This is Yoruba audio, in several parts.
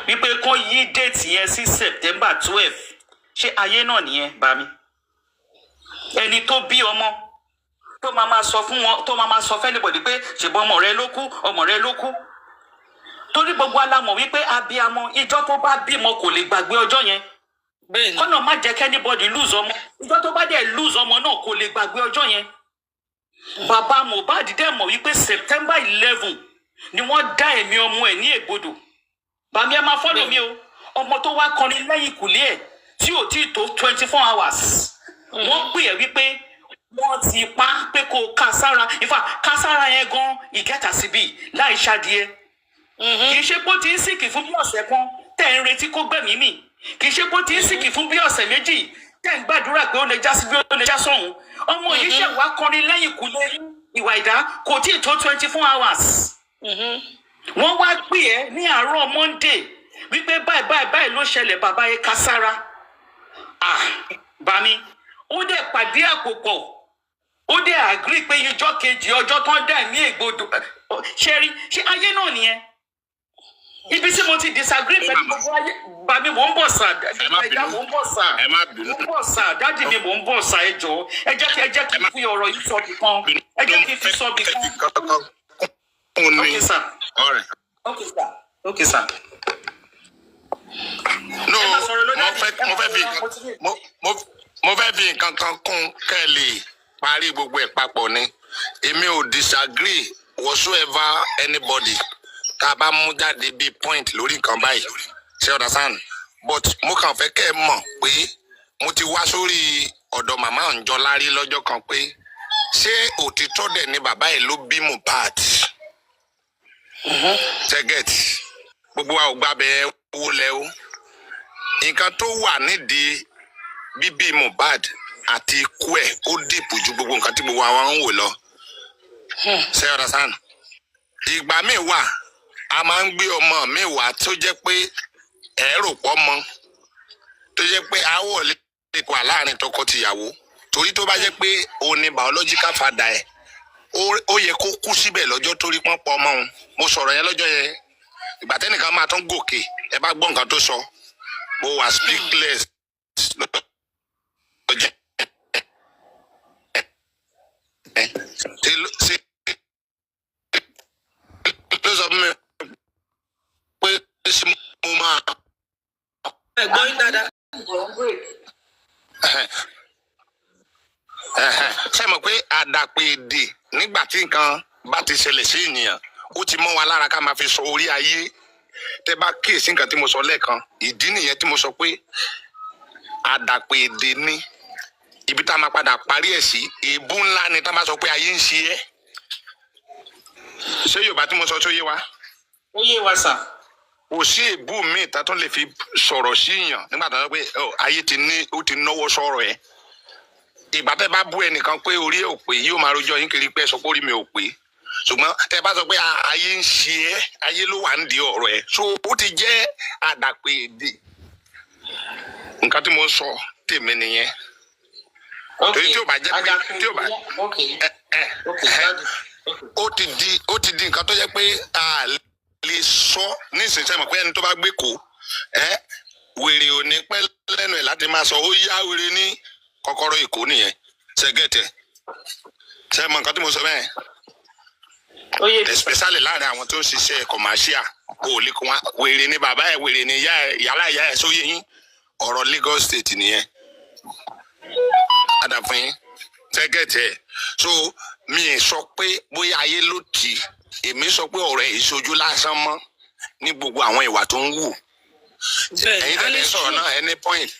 wípé kó yí déètì yẹn sí September 12 ṣé ayé náà nìyẹn bá mi ẹni tó bí ọmọ tó máa sọ fún wọn tó máa sọ fẹ́nìbọ̀dì pé ṣèbọn ọmọ rẹ ló kú torí gbogbo alámọ̀ wípé abiyamọ ìjọ tó bá bímọ kò lè gbàgbé ọjọ́ yẹn kọ́nà má jẹ́ kẹ́nìbọ̀dì lose ọmọ ìjọ tó bá dẹ̀ lose ọmọ náà kò lè gbàgbé ọjọ́ yẹn bàbá Mohbad dẹ̀ mọ̀ wípé September 11 ni wọ́n dá ẹ̀mí ọmọ ẹ̀ ní ègbodò bàmí ẹ máa fọ́lọ̀ mi o ọmọ tó wá kọrin lẹ́yìn ìkùlé ẹ̀ tí ò tí ì tó 24 hours wọ́n pè ẹ́ wípé wọ́n ti pa pé kó ká sára ìfà ká sára yẹn gan ìkẹta síbi láì ṣàdìẹ kì í ṣe pé ó ti ń sìnkì fún bí ọ̀sẹ̀ kan tẹ̀ ń retí kó gbẹ̀mí mì kì í ṣe pé ó ti ń sìnkì fún bí ọ̀sẹ̀ méjì tẹ̀ ń gbàdúrà pé ó lè já sí bí ó lè já sọ̀hún ọmọ yìí ṣẹ̀ wá kọrin lẹ́yìn ìkùlé ìwà ìdá kò tí ì tó 24 hours wọ́n wá pè ẹ́ ní àárọ̀ Monday wípé báyìí ló ṣẹlẹ̀ bàbá yẹn ká sára bami ó dẹ̀ pàdé àpòpọ̀ ó dẹ̀ agree pé ìjọ́ kejì ọjọ́ tán dà ní ègbodò ṣe ayé náà nìyẹn ibi tí mo ti disagree pẹ̀lú gbogbo ayé bami mò ń bọ̀ sà ẹ̀já mò ń bọ̀ sà dáàdì mi mò ń bọ̀ sà ẹjọ́ ẹ jẹ́ kí n fi ọ̀rọ̀ yìí sọ bìkan ẹ jẹ́ kí n fi sọ bìkan. Okay, sir. All right. Okay, sir. No, mo fẹ́ fi nǹkan kan kún kẹ́ lè parí gbogbo ẹ̀ papọ̀ ni. Èmi ò disagree whatsoever anybody tá a bá mú jáde bí point lórí nǹkan báyìí. Ṣé o understand? But mo kàn fẹ́ kẹ́ ẹ mọ̀ pé mo ti wá sórí ọ̀dọ̀ màmá Ọ̀njọ́lárí lọ́jọ́ kan pé ṣé òtítọ́ dẹ̀ ni bàbá ẹ̀ ló bí Mohbad? Target gbogbo wa ò gbàbẹ owó lẹ o nǹkan tó wà nídìí bíbí Mohbad àti ikú ẹ̀ ó dìpọ̀ ju gbogbo nǹkan tí gbogbo àwọn ń wò lọ ṣe ọ̀rọ̀ sàn ìgbà míì wà a máa ń gbé ọmọ míì wá tó jẹ́ pé ẹ̀rọ pọ̀ mọ́ tó jẹ́ pé àwọ̀ lè wà láàrin tọkọ-tìyàwó torí tó bá jẹ́ pé òun ni biological father ẹ̀ ó yẹ kó kú síbẹ̀ lọ́jọ́ torí pọ́n pọ̀ ọmọ òun mo sọ̀rọ̀ yẹn lọ́jọ́ yẹn ìgbà tẹ́nìkan máa tún gòkè ẹ bá gbọ́ nǹkan tó sọ mo wà speakless lọ́jọ́ ló sọ fún mi pé ṣé mo máa. ẹ̀gbọ́n yín dáadáa. ṣé mọ̀ pé àdàpè èdè nígbà tí nǹkan bá ti ṣẹlẹ̀ sí ènìyàn ó ti mọ́ wa lára ká máa fi sọ orí ayé tẹ́ bá kíyèsí nǹkan tí mo sọ lẹ́ẹ̀kan ìdí nìyẹn tí mo sọ pé àdàpè èdè ní ibi tá a máa padà parí ẹ̀ sí èébú ńlá ni tá a máa sọ pé ayé ń ṣe ẹ́ ṣé Yorùbá tí mo sọ tó yé wa. Ó yé wa sà. Kò sí èébú míì tá a tún lè fi sọ̀rọ̀ sí èèyàn nígbà tó ń sọ pé ayé ti ní ó ti náwó sọ̀rọ̀ ẹ̀ ìgbà tẹ́ bá bú ẹnìkan pé orí ẹ̀ ò pé yóò máa rojọ́ yín kiri pé sọ pé orí mi ò pé ṣùgbọ́n tẹ́ bá sọ pé ayé ń ṣe ẹ́ ayé ló wà ń di ọ̀rọ̀ ẹ̀ so ó ti jẹ́ àdàpè èdè nǹkan tí mo sọ tèmi nìyẹn torí tí ò bá jẹ́ pé tí ò bá ó ti di nǹkan tó jẹ́ pé a lè sọ nísinsìnyí mọ̀ pé ẹni tó bá gbé kó wèrè ò ní pẹ́ lẹ́nu ẹ̀ láti máa sọ ó yá wèrè ní kọ́kọ́rọ́ Èkó nìyẹn ṣẹ́gẹ̀tẹ̀ ṣe mọ nǹkan tí mo sọ bẹ́ẹ̀ especially láàrin àwọn tó ń ṣiṣẹ́ commercial kò lè kó wọn wèrè ní bàbá ẹ̀ wèrè ní yàrá ìyá ẹ̀ sóyè yín ọ̀rọ̀ Lagos State nìyẹn adàfún yín ṣẹ́gẹ̀tẹ̀ so mi ì sọ pé bóyá ayé ló tì èmi sọ pé ọ̀rọ̀ ẹ̀ ìṣojú lásán mọ́ ní gbogbo àwọn ìwà tó ń wù ẹ̀yin tẹ̀lé sọ̀rọ̀ náà any point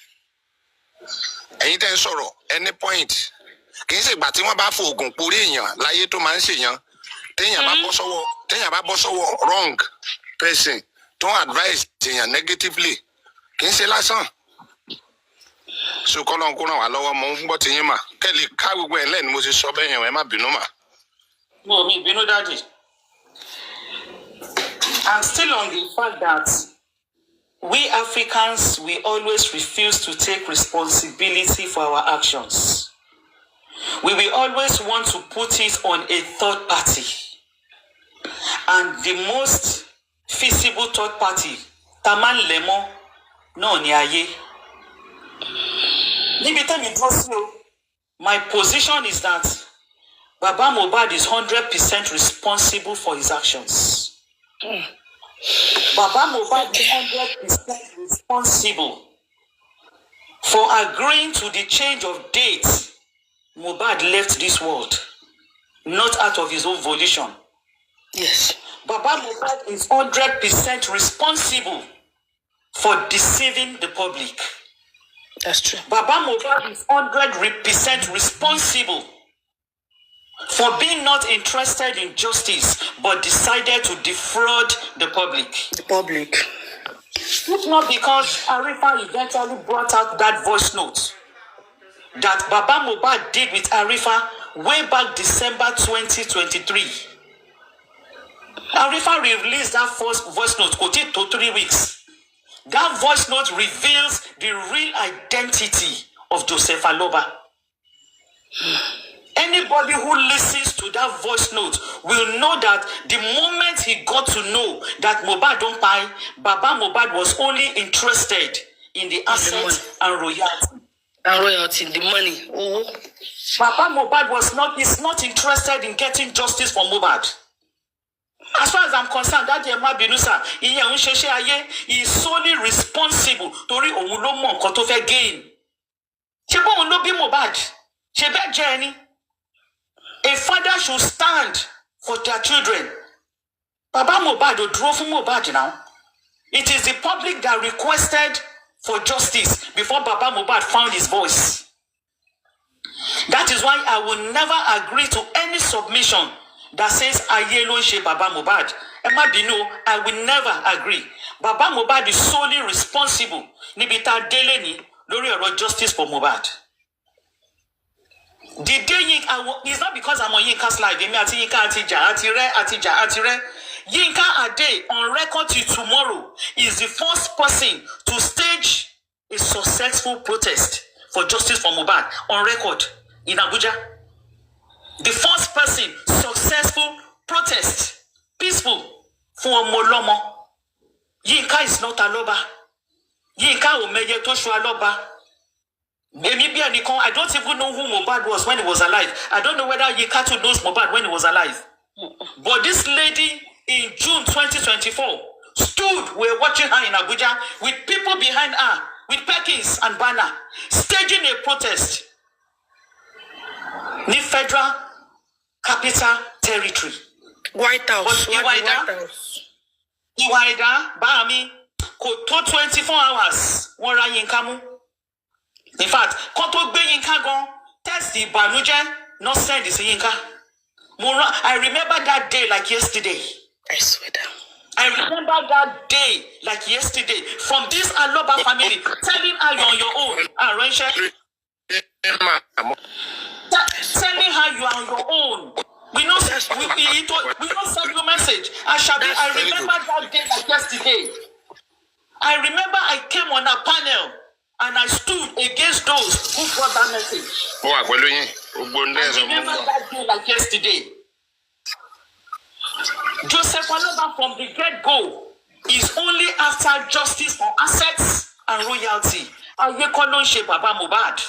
ẹ̀yin tẹ́ ń sọ̀rọ̀ any point kì í ṣe ìgbà tí wọ́n bá fòògùn porí èèyàn láyé tó máa ń ṣèyàn téèyàn bá bọ́ sọ́wọ́ wrong person tó ń advise èèyàn negatively kì í ṣe lásán so kọ́lọ́n kó ràn wá lọ́wọ́ mo ń gbọ́ ti yín mà kẹ́lì ká gbogbo ẹ̀ lẹ́nu mo ti sọ bẹ́ẹ̀ yẹn ẹ má bínú mà. No, mi bínú daddy. I'm still on the fact that we Africans, we always refuse to take responsibility for our actions. We will always want to put it on a third party. And the most feasible third party Taman lemo no ni aye. My position is that Baba Mohbad is 100% responsible for his actions. Baba Mohbad is 100% responsible for agreeing to the change of date. Mohbad left this world, not out of his own volition. Yes. Baba Mohbad is 100% responsible for deceiving the public. That's true. Baba Mohbad is 100% responsible for being not interested in justice, but decided to defraud the public. The public. If not because Arifa eventually brought out that voice note that Baba Mohbad did with Arifa way back December 2023. Arifa released that first voice note, quoted to 3 weeks. That voice note reveals the real identity of Joseph Aloba. Anybody who listens to that voice note will know that the moment he got to know that Mohbad don't buy, Baba Mohbad was only interested in the assets and royalty. And royalty, the money. Oh. Baba Mohbad is not interested in getting justice for Mohbad. As far as I'm concerned, that Yema Binusa, he is solely responsible to read Omulomo Kotofe gain. Chebo Uno be Mohbad. Chebe Jenny. A father should stand for their children. Baba Mohbad drove Mohbad now. It is the public that requested for justice before Baba Mohbad found his voice. That is why I will never agree to any submission that says Ayelo she Baba Mohbad. Emma Bino, I will never agree. Baba Mohbad is solely responsible. Nibita Deleni, Lori or justice for Mohbad. The day it's not because I'm on Yinka's live. Yinka Ade on record till tomorrow is the first person to stage a successful protest for justice for Mohbad on record in Abuja. The first person, successful protest, peaceful for Molomo. Yinka is not Aloba. Yinka Omeye Toshu Aloba. I don't even know who Mohbad was when he was alive. I don't know whether Yinka knows Mohbad when he was alive. But this lady in June 2024 stood, we're watching her in Abuja with people behind her, with Perkins and banner, staging a protest in federal capital territory. White House. Iwaida, Bami, Koto 24 hours, Wara Yinkamu. In fact, Koto Be Yinka gon, test the Banuje, not send this Yinka. I remember that day like yesterday. I swear down. I remember that day like yesterday. From this Aloba family, telling her you're on your own. Telling her you are on your own. We don't send you a message. I remember that day like yesterday. I remember I came on a panel and I stood against those who brought that message. I remember that day like yesterday. Joseph Aloba from the get-go is only after justice for assets and royalty. Baba Mohbad.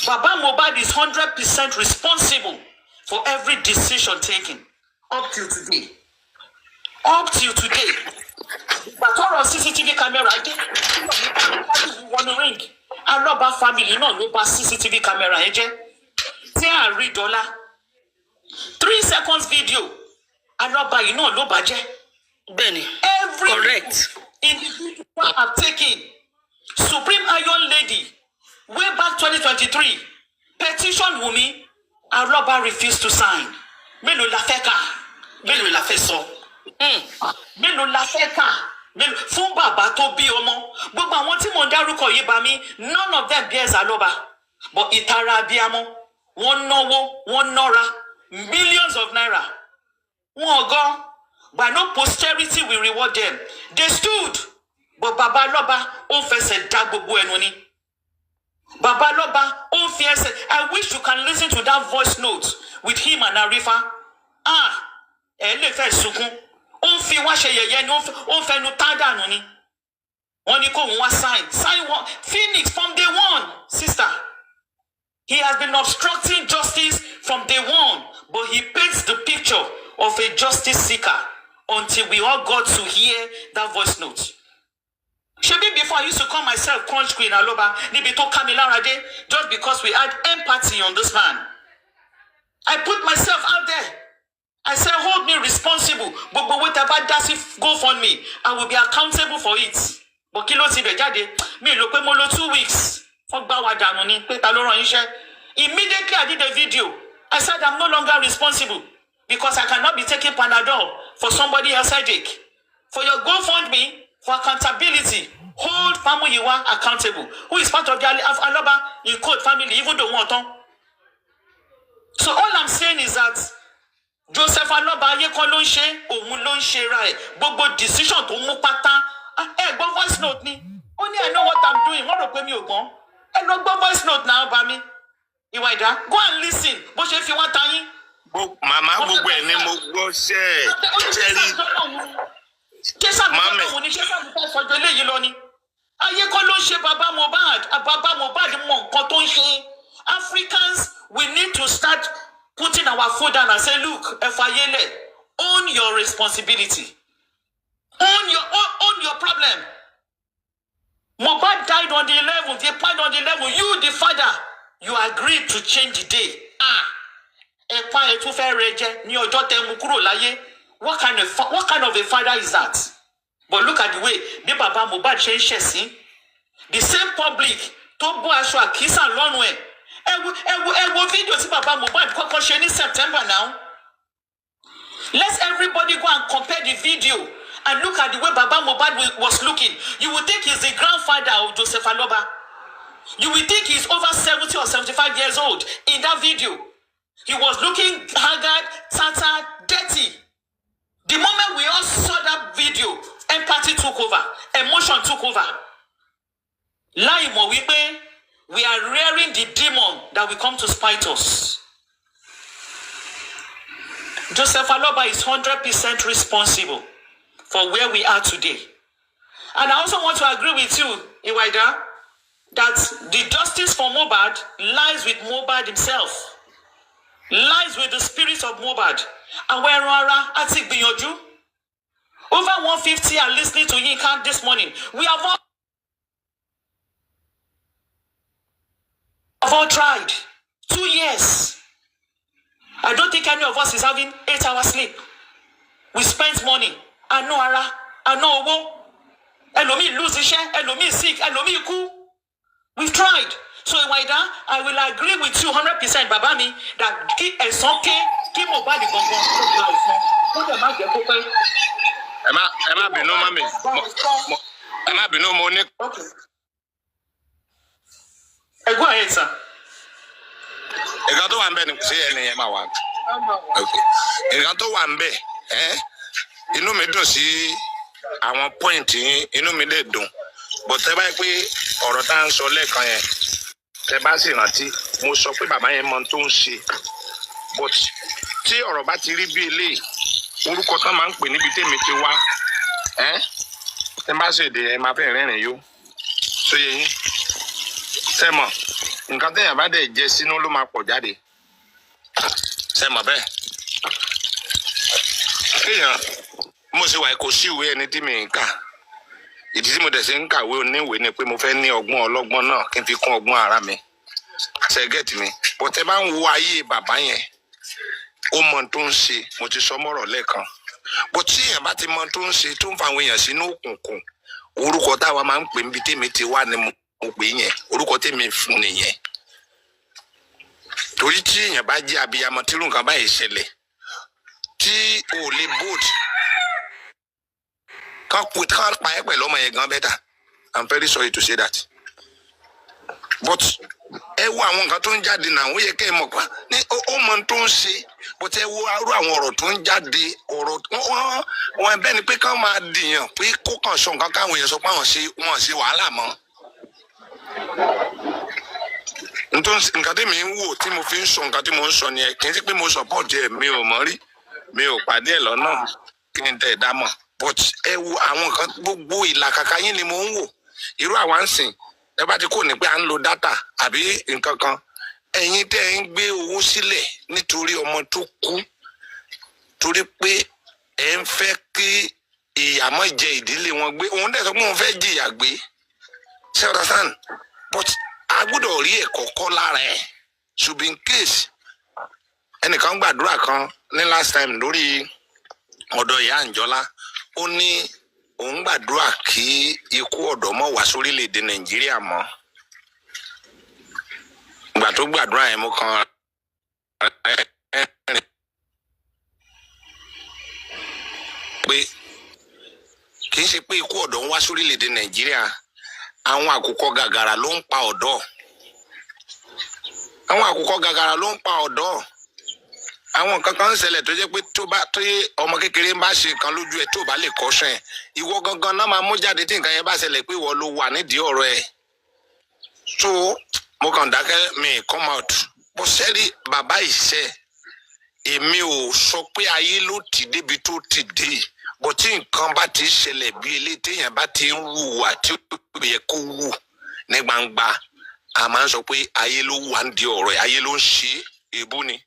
Baba Mohbad is 100% responsible for every decision taken up till today. Up till today. But all of CCTV camera, I think one ring. Aloba family, no CCTV camera. Say read dollar. 3 seconds video. Aloba, no budget. Benny. Every correct. Individual have taken. Supreme Iron Lady, way back 2023, petition Wunmi, Aloba refused to sign. Melo la feka, melo la feso. Melo la feka, melo fún bàbá tó bí ọmọ. Gbogbo àwọn tí mo dárúkọ yìí bá mi, none of them bears Aloba. But ìtara abiyamọ, wọ́n náwó, wọ́n nọ́ra, millions of naira. Wọ́n go, but no posterity will reward them. They stood. But Baba Aloba on fẹsẹ̀ dá gbogbo ẹnu ni. Baba Aloba on fẹsẹ̀. I wish you can listen to that voice note with him and Arifa. Ẹ lè fẹ́ sunkún. On fi wá ṣe yẹ̀yẹ́ ni on fẹnu tá dànù ni. Only come one sign one. Phoenix from day one, sister. He has been obstructing justice from day one, but he paints the picture of a justice seeker until we all got to hear that voice note. Maybe before I used to call myself Crunch Queen Aloba, Nibito Kamila Rade, just because we had empathy on this man. I put myself out there. I said, hold me responsible. But whatever does it go for me, I will be accountable for it. But kilo ti be jade, me lo pe mo lo 2 weeks. Immediately I did a video. I said I'm no longer responsible because I cannot be taking Panadol for somebody else's headache. For your GoFundMe, for accountability, hold family you are accountable. Who is part of the Aloba in code family, even the one. So all I'm saying is that Joseph Aloba ye kon lo nse, ohun lo nse ra e. Gbogbo decision to mu pata. Go voice note ni. Only I know what I'm doing. Mo ro pe mi o gbon. Go voice note now ba mi. Iwaida, go and listen. Bo se fi wa tayin. Mama gbogbo e ni mo gbo se. Jerry. Mama mo ni se sa mo so jo leyi lo ni. Aye kon lo nse baba Mohbad mo nkan to nse. Africans, we need to start putting our foot down and say, look, Efayele, own your responsibility. Own your problem. Mohbad died on the 11th. He died on the 11th. You, the father, you agreed to change the day. What kind of a father is that? But look at the way the Baba Mohbad changes. The same public to bo aso akisa lonu e. Ewo video si Baba Mohbad koko se ni September now. Let's everybody go and compare the video and look at the way Baba Mohbad was looking. You would think he's the grandfather of Joseph Aloba. You would think he's over 70 or 75 years old in that video. He was looking haggard, tattered, dirty. The moment we all saw that video, empathy took over, emotion took over. Laimo wipe, we are rearing the demon that will come to spite us. Joseph Aloba is 100% responsible for where we are today. And I also want to agree with you, Iwaida, that the justice for Mohbad lies with Mohbad himself, lies with the spirit of Mohbad. And where Atik Biyoju, over 150 are listening to Yinka this morning. We have all tried 2 years. I don't think any of us is having 8 hours sleep. We spent money. I know ara. I know owo. Elomi lose iṣẹ́. Elomi sick. Elomi ku. We've tried. So Iwaida, I will agree with you 100%, Babami, that ki esonke ki Mohbad gongon la ifon. Ko de ma je ko pe. Emma binu mami. Emma binu mo ni. Okay. Go ahead, sir. Nǹkan tó wà ńbẹ̀ ni ṣé ẹni yẹn máa wà. Okay. Nǹkan tó wà ńbẹ̀, inú mi dùn sí àwọn point yín, inú mi dẹ̀ dùn. But tẹ́ bá yẹ pé ọ̀rọ̀ tá ń sọ lẹ́ẹ̀kan yẹn, tẹ́ bá sì rántí, mo sọ pé bàbá yẹn mọ tó ń ṣe. But tí ọ̀rọ̀ bá ti rí bí eléyìí, orúkọ tán máa ń pè níbi tèmi ti wá. Tẹ́ bá sì dé ẹ máa fẹ́ rẹ́rìn yó. Sóye yín. Ṣé mọ̀, nǹkan tẹ́yàn bá dẹ̀ jẹ sínú ló máa pọ̀ jáde. Ṣé mọ̀ bẹ́ẹ̀? Kéèyàn mo ṣe wà kò sí ìwé ẹni tí mi ń kà. Ìdí tí mo dẹ̀ ṣe ń kàwé oníwèé ni pé mo fẹ́ ní ọgbọ́n ọlọ́gbọ́n náà kí n fi kún ọgbọ́n ara mi. Ṣé gẹ́tì mi? Bó tẹ́ bá ń wo ayé bàbá yẹn, ó mọ tó ń ṣe, mo ti sọ mọ́rọ̀ lẹ́ẹ̀kan. Bó tí èèyàn bá ti mọ tó ń ṣe tó ń fa àwọn èèyàn sínú òkùnkùn, orúkọ táwa máa ń pè níbi tèmi ti wá ni mo pè yẹn, orúkọ tèmi fún nìyẹn. Torí tí èèyàn bá jẹ́ abiyamọ tí irú nǹkan báyìí ṣẹlẹ̀, tí ò lè bold, kán pa ẹ́ pẹ̀lú ọmọ yẹn gan better. I'm very sorry to say that. But ẹ wo àwọn nǹkan tó ń jáde náà, ó yẹ kẹ́ ẹ mọ̀ pa ní ó mọ tó ń ṣe. But ẹ wo arú àwọn ọ̀rọ̀ tó ń jáde, ọ̀rọ̀ wọn bẹ́ẹ̀ ni pé kán máa dìyàn pé kó kàn sọ nǹkan káwọn èèyàn sọ pé àwọn ṣe wàhálà mọ́. Nǹkan tí mi ń wò tí mo fi ń sọ nǹkan tí mo ń sọ ni ẹ kì í sí pé mo support ẹ, mi ò mọ̀ rí, mi ò pàdé ẹ lọ́nà kí n tẹ̀ dá mọ̀. But ẹ wo àwọn nǹkan gbogbo ìlàkàkà yín ni mo ń wò irú àwa ń sìn ẹ bá ti kó ní pé à ń lo dátà àbí nǹkan kan ẹ̀yin tẹ́ ń gbé owó sílẹ̀ nítorí ọmọ tó kú torí pé ẹ ń fẹ́ kí ìyà má jẹ ìdílé wọn gbé òun dẹ̀ sọ pé òun fẹ́ jìyà gbé ṣe understand but a gbọ́dọ̀ rí ẹ̀kọ́ kọ́ lára ẹ̀ should be in case ẹnìkan gbàdúrà kan ní last time lórí ọ̀dọ̀ ìyá Àǹjọ́lá ó ní òun gbàdúrà kí ikú ọ̀dọ́ mọ́ wá sórílẹ̀-èdè Nàìjíríà mọ́ ìgbà tó gbàdúrà yẹn mo kàn pé kì í ṣe pé ikú ọ̀dọ́ ń wá sórílẹ̀-èdè Nàìjíríà àwọn àkùkọ gàgàrà ló ń pa ọ̀dọ́ àwọn àkùkọ gàgàrà ló ń pa ọ̀dọ́ àwọn nǹkan kan ń ṣẹlẹ̀ tó jẹ́ pé tó ọmọ kékeré ń bá ṣe nǹkan lójú ẹ̀ tó bá lè kọ́ṣẹ́ ẹ̀ ìwọ gangan náà máa mú jáde tí nǹkan yẹn bá ṣẹlẹ̀ pé ìwọ ló wà nídìí ọ̀rọ̀ ẹ̀ so mo kàn dákẹ́ mi come out bó sẹ́rí bàbá ìṣe èmi ò sọ pé ayé ló ti débi tó ti dé bó tí nǹkan bá ti ṣẹlẹ̀ bí eléyìí téèyàn bá ti ń hùwà tí ó yẹ kó wù ní gbangba a máa ń sọ pé ayé ló wà ń di ọ̀rọ̀ ẹ̀ ayé ló ń ṣe èébú ni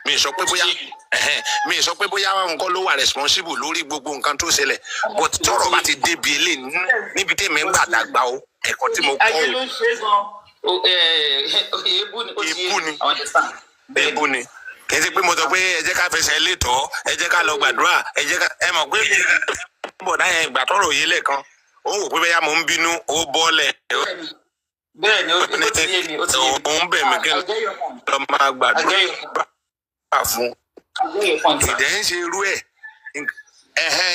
mi sọ pé bóyá àwọn nǹkan ló wà responsible lórí gbogbo nǹkan tó ṣẹlẹ̀ but tọ́rọ̀ bá ti débi eléyìí níbi tèmi ń gbà dàgbà o ẹ̀kọ́ tí mo kọ́ ayé ló ń ṣe gan èébú ni kì í ṣe pé mo sọ pé ẹ jẹ́ ká fẹsẹ̀ létọ́ ẹ jẹ́ ká lọ gbàdúrà ẹ jẹ́ ká ẹ mọ̀ pé bọ̀dá yẹn ìgbà tọ́rọ̀ yìí lẹ́ẹ̀kan ó wò pé bẹ́yà mo ń bínú ó bọ́ọ̀lẹ̀. bẹ́ẹ̀ni ó ti yé mi òun bẹ̀ mí kí n lọ máa gbàdúrà fún ìdẹ́ ń ṣe irú ẹ̀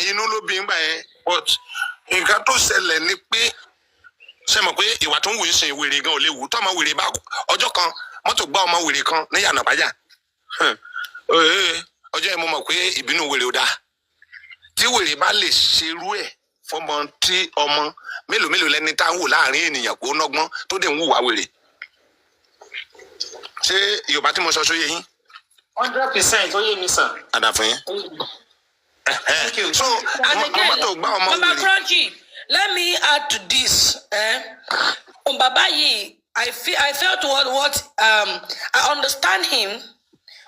inú ló bí ń gbà yẹn but nǹkan tó ṣẹlẹ̀ ni pé ṣe mọ̀ pé ìwà tó ń wù í sìn wèrè gan ò lè wù tó ọmọ wèrè bá ọjọ́ kan mọ́tò gbá ọmọ wèrè kan ní yànnà pàjá ọjọ́ yẹn mo mọ̀ pé ìbínú wèrè ò dáa tí wèrè bá lè ṣerú ẹ̀ fọmọ tí ọmọ mélòó lẹni tá ń wò láàrin ènìyàn kó nọ́gbọ́n tó dẹ̀ ń wùwà wèrè ṣé Yorùbá tí mo sọ sóye yín. 100% ó yé mi sàn. àdàfún yín. so mọ́tò gbá ọmọ wèrè. Baba Crunchy, let me add to this. Baba yi, I felt what I understand him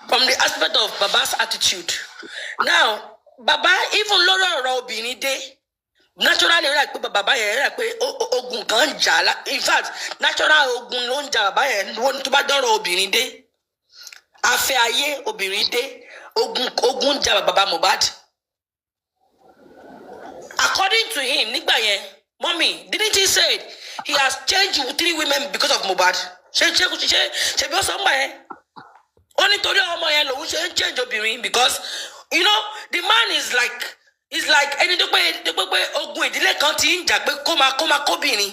from the aspect of Baba's attitude. Now, Baba even lórí ọ̀rọ̀ obìnrin dé. Naturally, like Baba yẹn like pé ogun kan jà la. In fact, natural ogun ló ń jà Baba yẹn tó bá dọ̀rọ̀ obìnrin dé. Afẹ́ ayé obìnrin dé. Ogun jà Baba Mohbad. According to him, nígbà yẹn, mommy, didn't he say he has changed 3 women because of Mohbad? Ṣé bí ó sọ ń gbà yẹn? Ó nítorí ọmọ yẹn lòun ṣe ń change obìnrin because you know the man is like ẹni tó pé ogun ìdílé kan ti ń jà pé kó máa kóbìnrin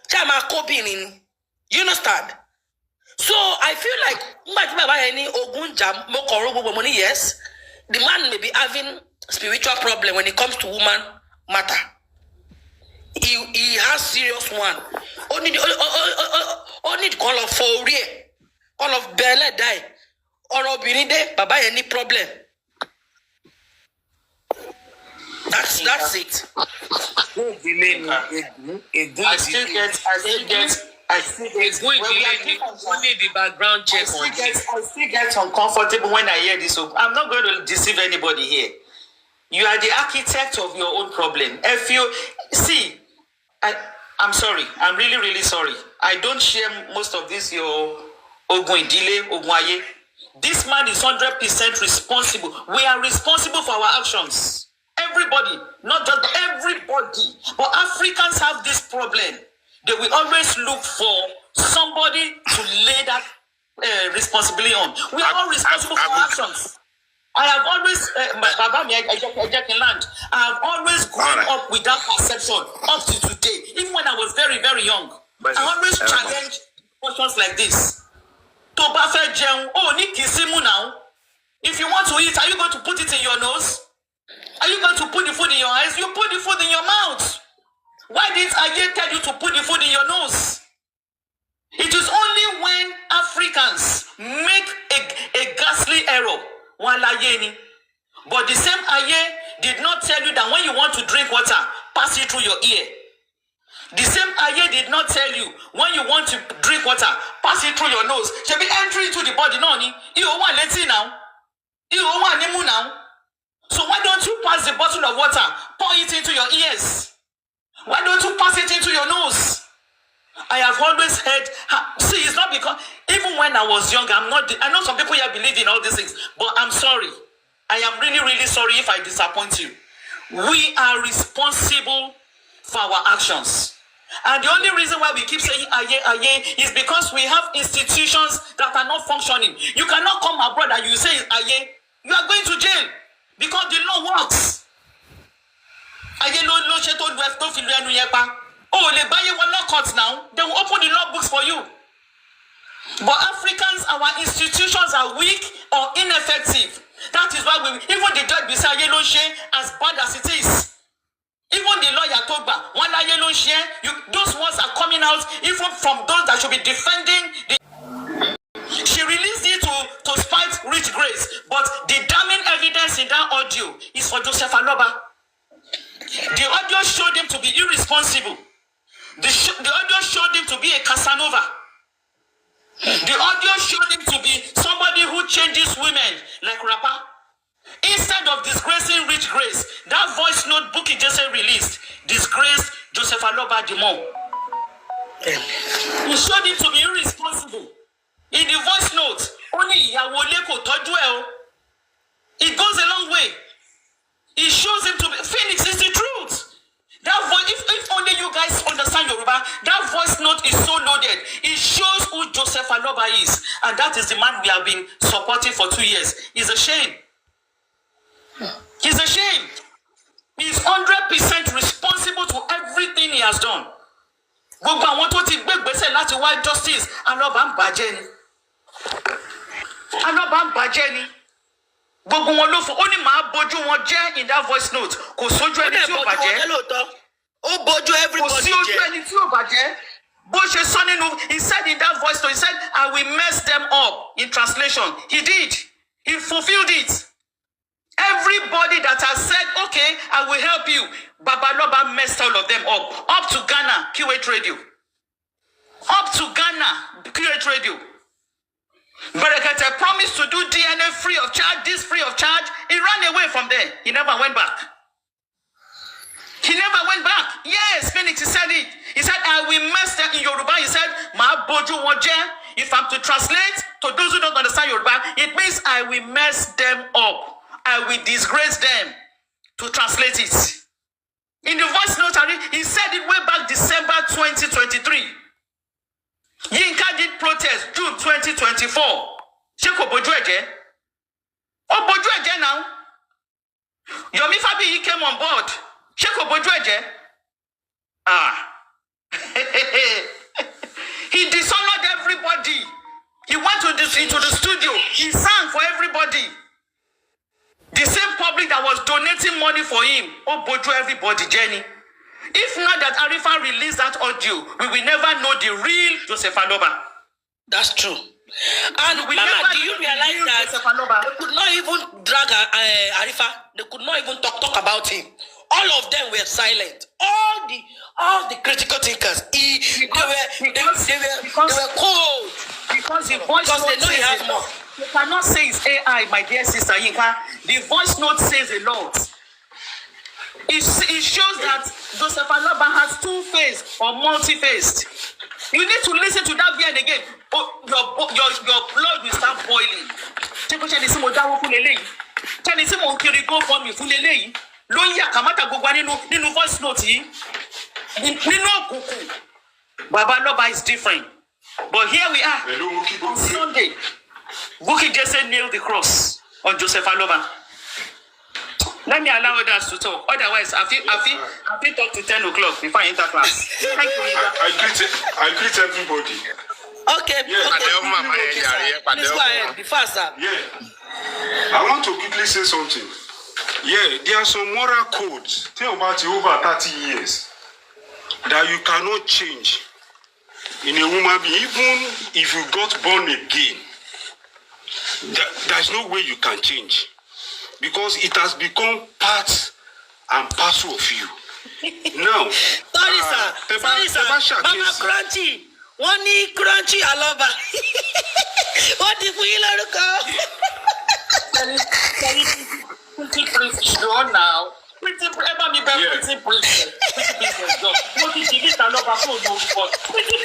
ṣáà máa kóbìnrin ni. You understand? So I feel like nígbà tí bàbá yẹn ní ogun jà mo kàn ró gbogbo mo ní yes, the man may be having spiritual problem when it comes to woman matter. He has serious one. Ó need kó lọ fọ orí ẹ̀ kó lọ bẹ́ẹ̀lẹ̀ dá ẹ̀ ọ̀rọ̀ obìnrin dé bàbá yẹn ní problem. That's it. I still get Only the background check on I still get uncomfortable when I hear this. I'm not going to deceive anybody here. You are the architect of your own problem. If you see, I'm sorry. I'm really, really sorry. I don't share most of this your ogun idile, ogun aye. This man is 100% responsible. We are responsible for our actions. Everybody, not just everybody. But Africans have this problem. They will always look for somebody to lay that responsibility on. We are all responsible for our actions. I have always, I have always grown up with that perception up to today. Even when I was very, very young. I always challenge questions like this. Tó bá fẹ́ jẹun, ní kìsímù now. If you want to eat, are you going to put it in your nose? Are you going to put the food in your eyes? You put the food in your mouth. Why didn't I tell you to put the food in your nose? It is only when Africans make a ghastly error. But the same Aye did not tell you that when you want to drink water, passing through your ear. The same aye did not tell you when you want to drink water, pass it through your nose. She'll be entering into the body. No, you want let's see now. You want nemu now. So why don't you pass the bottle of water, pour it into your ears? Why don't you pass it into your nose? I have always heard. See, it's not because even when I was young, I know some people here believe in all these things, but I'm sorry. I am really, really sorry if I disappoint you. We are responsible for our actions. And the only reason why we keep saying aye is because we have institutions that are not functioning. You cannot come abroad and you say aye. You are going to jail because the law works. Aye no she told us don't feel any yepa. Oh, they buy you law courts now. They will open the law books for you. But Africans, our institutions are weak or ineffective. That is why even the judge beside yellow share as bad as it is. Even the lawyer told me, one yellow share, those words are coming out even from those that should be defending the. She released it to spite Rich Grace, but the damning evidence in that audio is for Joseph Aloba. The audio showed him to be irresponsible. The audio showed him to be a Casanova. The audio showed him to be somebody who changes women like rapper. Instead of disgracing Rich Grace, that voice note Bukky Jesse released disgraced Joseph Aloba Dimon. He showed him to be irresponsible. In the voice note, only Yawoleko Tojuel. It goes a long way. It shows him to be Phoenix is the truth. That voice, if only you guys understand Yoruba, that voice note is so loaded. It shows who Joseph Aloba is, and that is the man we have been supporting for 2 years. It's a shame. He's a shame. He's 100% responsible to everything he has done. Gbogbo àwọn tó ti gbégbèsè láti wá justice, Aloba ń bàjẹ́ ni. Aloba ń bàjẹ́ ni. Gbogbo wọn ló fún ó ní màá bójú wọn jẹ́ in that voice note. Kò sójú ẹni tí ò bàjẹ́. Ó bójú everybody jẹ́. Kò sí ojú ẹni tí ò bàjẹ́. Bó ṣe sọ nínú, he said in that voice note, he said, I will mess them up. In translation, he did. He fulfilled it. Everybody that has said, okay, I will help you, Babaloba messed all of them up to Ghana, QH Radio. Up to Ghana, QH Radio. Berekete promised to do DNA free of charge, this free of charge. He ran away from there. He never went back. He never went back. Yes, Phoenix, he said it. He said, I will mess them in Yoruba. He said, Ma boju woje. If I'm to translate, to those who don't understand Yoruba, it means I will mess them up. I will disgrace them, to translate it. In the voice note, he said it way back December 2023. Yinka did protest June 2024. Sheko Bojueje. Oh, Bojueje now. Yomi Fabi, he came on board. Sheko Bojueje. He dishonored everybody. He went into the studio. He sang for everybody. The same public that was donating money for him, bojo everybody, Jenny. If not that Arifa released that audio, we will never know the real Joseph Aloba. That's true. And Mama, do you realize that they could not even drag Arifa? They could not even talk about him. All of them were silent. All the critical thinkers, they were cold. Because the voice note they know he has more. You cannot say it's AI, my dear sister Yinka. The voice note says a lot. It shows that Joseph Aloba has two-faced or multi-faced. You need to listen to that again and again. Oh, your blood will start boiling. Voice note Baba Aloba is different. But here we are on Sunday. Bukky Jesse nailed the cross on Joseph Aloba. Let me allow others to talk. Otherwise, I feel talk to 10 o'clock before I enter class. Thank you. I greet everybody. Okay. Yeah. Please go ahead. Be faster. Yeah. I want to quickly say something. Yeah, there are some moral codes. Think about it over 30 years that you cannot change in a woman being. Even if you got born again, there's no way you can change, because it has become part and parcel of you. Now, Sorry, sir. Sorry, sir. Mama Crunchy. Wọ́n ní Crunchy Alọ́ba. Wọ́n ti fún yín lórúkọ. Pretty princess, no now. Pretty, ever me be pretty princess. Pretty princess, just. What is the list and number phone? Pretty